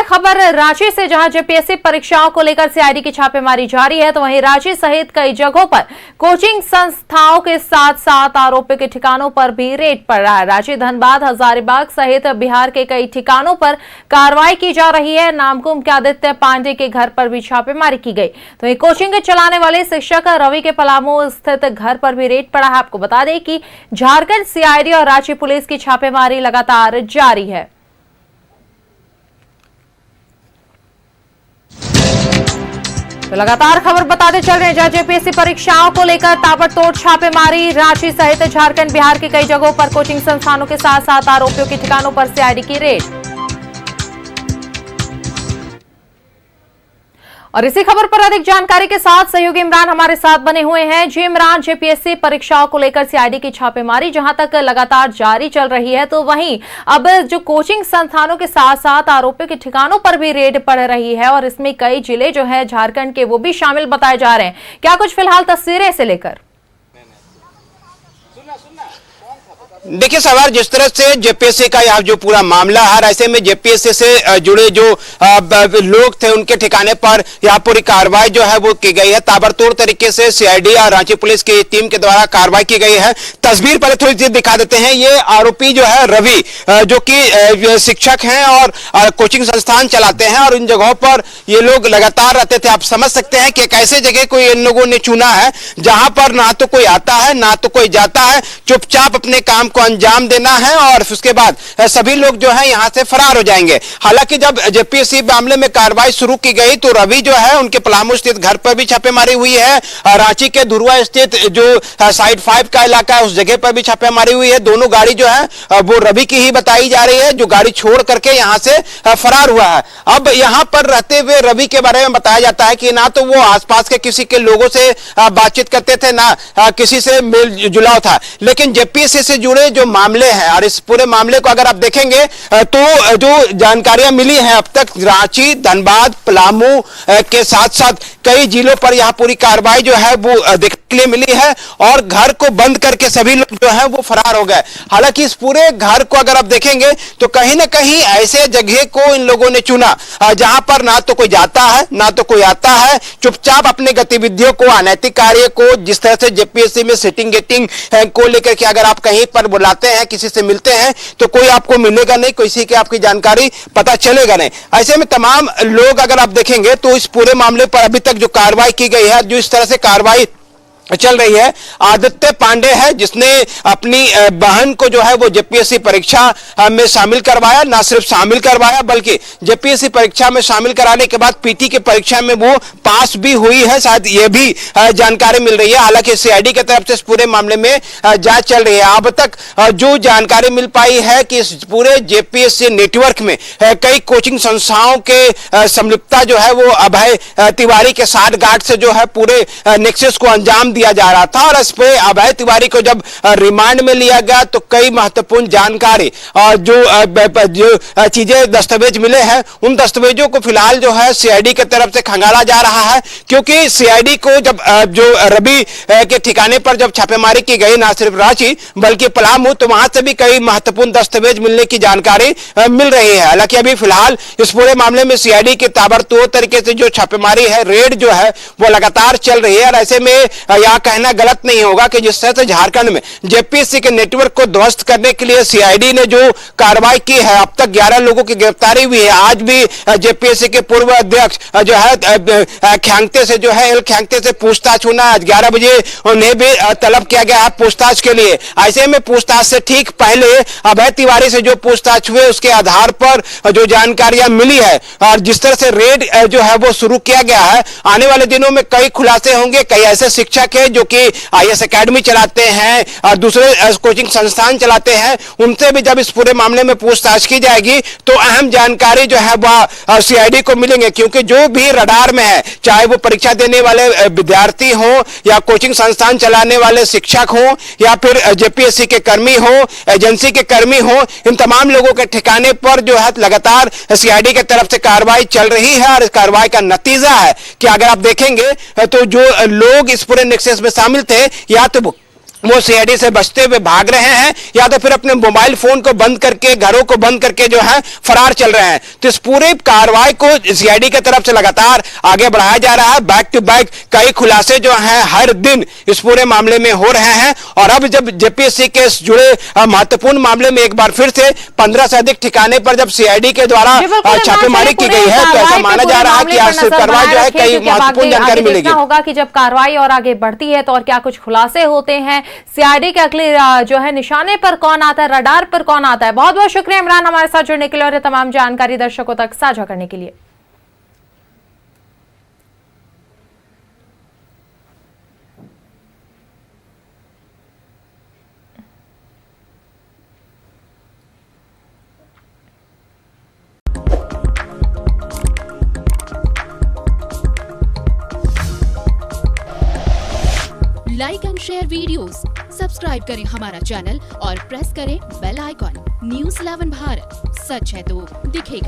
खबर रांची से, जहां जेपीएससी परीक्षाओं को लेकर सीआईडी की छापेमारी जारी है, तो वहीं रांची सहित कई जगहों पर कोचिंग संस्थाओं के साथ साथ आरोपियों के ठिकानों पर भी रेड पड़ रहा है। रांची, धनबाद, हजारीबाग सहित बिहार के कई ठिकानों पर कार्रवाई की जा रही है। नामकुम के आदित्य पांडे के घर पर भी छापेमारी की गई। तो ये कोचिंग चलाने वाले शिक्षक रवि के पलामू स्थित घर पर भी रेड पड़ा है। आपको बता दें कि झारखंड सीआईडी और रांची पुलिस की छापेमारी लगातार जारी है। तो लगातार खबर बताते चल रहे हैं, जहां जेपीएससी परीक्षाओं को लेकर ताबड़तोड़ छापेमारी। रांची सहित झारखंड, बिहार के कई जगहों पर कोचिंग संस्थानों के साथ साथ आरोपियों के ठिकानों पर सीआईडी की रेड। और इसी खबर पर अधिक जानकारी के साथ सहयोगी इमरान हमारे साथ बने हुए हैं। जी इमरान, जेपीएससी परीक्षाओं को लेकर सीआईडी की छापेमारी जहां तक लगातार जारी चल रही है, तो वहीं अब जो कोचिंग संस्थानों के साथ साथ आरोपियों के ठिकानों पर भी रेड पड़ रही है और इसमें कई जिले जो है झारखंड के वो भी शामिल बताए जा रहे हैं। क्या कुछ फिलहाल तस्वीरें से लेकर? देखिए सवार, जिस तरह से जेपीएससी का यह जो पूरा मामला है, ऐसे में जेपीएससी से जुड़े जो लोग थे उनके ठिकाने पर यहाँ पूरी कार्रवाई जो है वो की गई है। ताबड़तोड़ तरीके से सीआईडी और रांची पुलिस की टीम के द्वारा कार्रवाई की गई है। तस्वीर पहले थोड़ी सी दिखा देते हैं। ये आरोपी जो है रवि, जो कि शिक्षक हैं और कोचिंग संस्थान चलाते हैं और इन जगहों पर ये लोग लगातार रहते थे। आप समझ सकते हैं कि एक ऐसे जगह को इन लोगों ने चुना है जहां पर ना तो कोई आता है ना तो कोई जाता है, चुपचाप अपने काम को अंजाम देना है और उसके बाद सभी लोग जो है यहां से फरार हो जाएंगे। हालांकि जब जेपीएससी मामले में कार्रवाई शुरू की गई तो रवि जो है उनके पलामू स्थित घर पर भी छापेमारी हुई है। रांची के धुरुआ स्थित जो साइड 5 का इलाका है उस जगह पर भी छापेमारी हुई है। दोनों गाड़ी जो है वो रवि की ही बताई जा रही है, जो गाड़ी छोड़ करके यहां से फरार हुआ है। अब यहां पर रहते हुए रवि के बारे में बताया जाता है कि ना तो वो आसपास के किसी के लोगों से बातचीत करते थे, ना किसी से मेल जुलाव था। लेकिन जेपीएससी से जुड़े जो मामले हैं और इस पूरे मामले को अगर आप देखेंगे तो जो जानकारियां मिली हैं अब तक, रांची, धनबाद, पलामू के साथ साथ कई जिलों पर यह पूरी कार्रवाई जो है वो देखने के लिए मिली है और घर को बंद करके सभी लोग जो है वो फरार हो गए। हालांकि इस पूरे घर को अगर आप देखेंगे तो कहीं ना कहीं ऐसे जगह को इन लोगों ने चुना जहां पर ना तो कोई जाता है ना तो कोई आता है, चुपचाप अपनी गतिविधियों को, अनैतिक कार्य को, जिस तरह से जेपीएससी में सिटिंग गेटिंग को लेकर के अगर आप कहीं पर बुलाते हैं, किसी से मिलते हैं तो कोई आपको मिलेगा नहीं, किसी की आपकी जानकारी पता चलेगा नहीं। ऐसे में तमाम लोग अगर आप देखेंगे तो इस पूरे मामले पर अभी तक जो कार्रवाई की गई है, जो इस तरह से कार्रवाई चल रही है, आदित्य पांडे है जिसने अपनी बहन को जो है वो जेपीएससी परीक्षा में शामिल करवाया। ना सिर्फ शामिल करवाया बल्कि जेपीएससी परीक्षा में शामिल कराने के बाद पीटी की परीक्षा में वो पास भी हुई है, शायद ये भी जानकारी मिल रही है। हालांकि सीआईडी की तरफ से इस पूरे मामले में जांच चल रही है। अब तक जो जानकारी मिल पाई है कि इस पूरे जेपीएससी नेटवर्क में कई कोचिंग संस्थाओं के संलिप्तता जो है वो अभय तिवारी के साथ गार्ड से जो है पूरे नेक्सस को अंजाम दिया जा रहा था। और इस पे अभय तिवारी को जब रिमांड में लिया गया तो कई महत्वपूर्ण जानकारी और जो चीजें, दस्तावेज मिले हैं, उन दस्तावेजों को फिलहाल जो है सीआईडी की तरफ से खंगाला जा रहा है। क्योंकि सीआईडी को जब जो रवि के ठिकाने पर जब छापेमारी की गई, ना सिर्फ रांची बल्कि पलामू, तो वहां से भी कई महत्वपूर्ण दस्तावेज मिलने की जानकारी मिल रही है। हालांकि अभी फिलहाल इस पूरे मामले में सीआईडी के ताबड़तोड़ तरीके से जो छापेमारी है, रेड जो है वो लगातार चल रही है। और ऐसे में यह कहना गलत नहीं होगा कि जिस तरह से झारखंड में जेपीएससी के नेटवर्क को ध्वस्त करने के लिए सीआईडी ने जो कार्रवाई की है, अब तक 11 लोगों की गिरफ्तारी हुई है। आज भी जेपीएससी के पूर्व अध्यक्ष जो है ख्यांगते से जो है ख्यांगते से पूछताछ होना, आज 11 बजे उन्हें भी तलब किया गया है पूछताछ के लिए। ऐसे में पूछताछ से ठीक पहले अभय तिवारी से जो पूछताछ हुए उसके आधार पर जो जानकारियां मिली है और जिस तरह से रेड जो है वो शुरू किया गया है, आने वाले दिनों में कई खुलासे होंगे। कई ऐसे शिक्षक है जो कि आईएएस एकेडमी चलाते हैं और दूसरे कोचिंग संस्थान चलाते हैं, उनसे भी जब इस पूरे मामले में पूछताछ की जाएगी तो अहम जानकारी जो है वह सीआईडी को मिलेंगे। क्योंकि जो भी रडार में है, चाहे वो परीक्षा देने वाले विद्यार्थी हो या कोचिंग संस्थान चलाने वाले शिक्षक हो या फिर जेपीएससी के कर्मी हो, एजेंसी के कर्मी हो, इन तमाम लोगों के ठिकाने पर जो है लगातार सीआईडी की तरफ से कार्रवाई चल रही है। और इस कार्रवाई का नतीजा है कि अगर आप देखेंगे तो जो लोग इस पूरे नेक्सस में शामिल थे, या तो वो सीआईडी से बचते हुए भाग रहे हैं या तो फिर अपने मोबाइल फोन को बंद करके, घरों को बंद करके जो है फरार चल रहे हैं। तो इस पूरे कार्रवाई को सीआईडी की तरफ से लगातार आगे बढ़ाया जा रहा है। बैक टू बैक कई खुलासे जो हैं हर दिन इस पूरे मामले में हो रहे हैं। और अब जब जेपीएससी के जुड़े महत्वपूर्ण मामले में एक बार फिर से 15 से अधिक ठिकाने पर जब सीआईडी के द्वारा छापेमारी की गई है, तो ऐसा माना जा रहा है कि आज से कार्रवाई जो है कई महत्वपूर्ण जानकारी मिलेगी। होगा कि जब कार्रवाई और आगे बढ़ती है तो और क्या कुछ खुलासे होते हैं, सीआईडी के अगले जो है निशाने पर कौन आता है, रडार पर कौन आता है। बहुत बहुत शुक्रिया इमरान हमारे साथ जुड़ने के लिए और तमाम जानकारी दर्शकों तक साझा करने के लिए। Like and share videos, subscribe करें हमारा चैनल और प्रेस करें बेल आइकॉन। न्यूज़ 11 भारत, सच है तो दिखेगा।